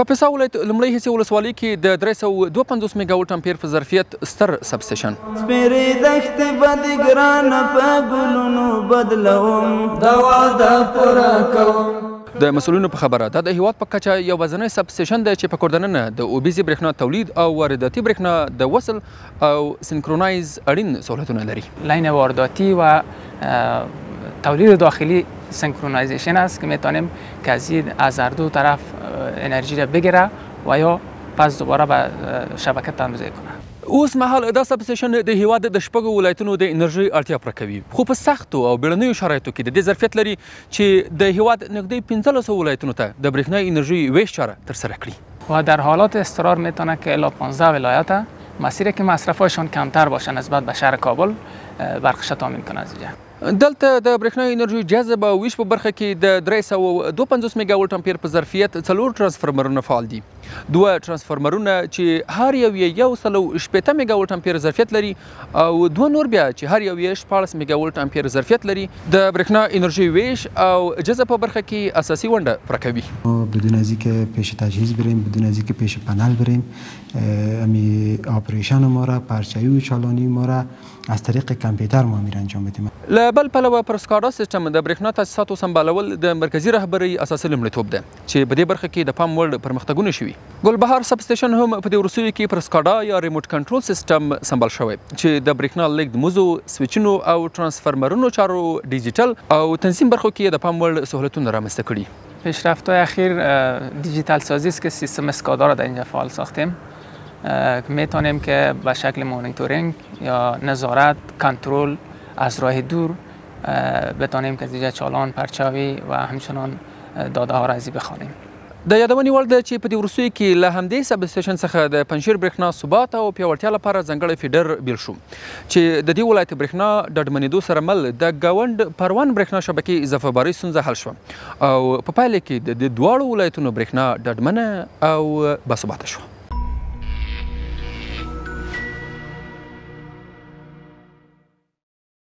کاپیسا ولایت لومړی حصې ولسوالۍ کې د 352 میګاوټ امپیر په ظرفیت ستر سب سټیشن سپېرې دښتې به دې ګرانه په ګلونو بدلوم دا وعده پوره کوم. د مسؤلینو په خبره دا د هیواد په کچه یو ورځنی سب سټیشن دی چې په کوردننه د اوبیزي برېښنا تولید او وارداتي برېښنا د وصل او سینکرونایز اړین سهولتونه لري. لاین وارداتی و تولید داخلی سنکرونایزیشن است که میتونیم که از هر دو طرف انرژی را بگیره و یا پس دوباره به شبکه تنظیم کنه. اوس مهال دا سب سټیشن د هیواد د شپږو ولایتونو د انرژي اړتیا پوره کوي، خو په سختو او بیړنیو شرایطو کې د دې ظرفیت لري چې د هیواد نږدې 1500 ولایتونو ته د برېښنا انرژي ویش چاره ترسره کړي. و در حالات اضطرار میتونه که الی 15 ولایت مسیری که مصرفایشان کمتر باشه نسبت به شهر کابل برقش تامین کنه از اینجا. دلته د برېښنا انرژي جذب او ویش په برخه کې د 352 میګاوټ امپیر په ظرفیت 4 ترانسفارمرونه فعال دي. 2 ترانسفارمرونه چې هر یو یې 160 میګاوټ امپیر ظرفیت لري او 2 نور بیا چې هر یو یې 14 میګاوټ امپیر ظرفیت لري د برېښنا انرژي ویش او جذب په برخه کې اساسي ونډه پوره کوي. بدون از اینکه پیش تجهیز بریم، بدون از اینکه پیش پنل بریم، امی آپریشن ما را، پرچه‌ای و چالانی ما را از طریق کامپیوتر ما میره انجام بدیم. له بل پلوه پر سکاډا سیستم د برېښنا تاسیساتو سمبالول د مرکزي رهبرۍ اساسي لومړیتوب ده چې په دې برخه کې د پام وړ پرمختګونه شوي. ګلبهار سب سټیشن هم په دې وروستیو کې پر سکاډا یا ریموټ کنټرول سیستم سمبال شوی چې د برېښنا لیږد مزو، سویچونو او ترانسفارمرونو چارو ډیجیټل او تنظیم برخو کې د پام وړ سهولتونه رامنځته کړي. پیشرفت‌های اخیر دیجیتال سازی است که سیستم اسکادا را در اینجا فعال ساختیم. میتونیم که به شکل مانیتورینگ یا نظارت کنترل از راه دور بتونیم که دیگه چالان، پرچاوی و همچنان داده ها را از بخوانیم. د یادونې وړ ده چې په دې وروستیو کې له همدې سب سټیشن څخه د پنجشیر برېښنا ثبات او پیاوړتیا لپاره ځانګړی فیډر بیل شو چې د دې ولایت برېښنا ډاډمنېدو سره مل د ګاونډ پروان برېښنا شبکې اضافه بارۍ ستونزه حل شوه او په پایله کې د دواړو ولایتونو برېښنا ډاډمنه او باثباته شوه.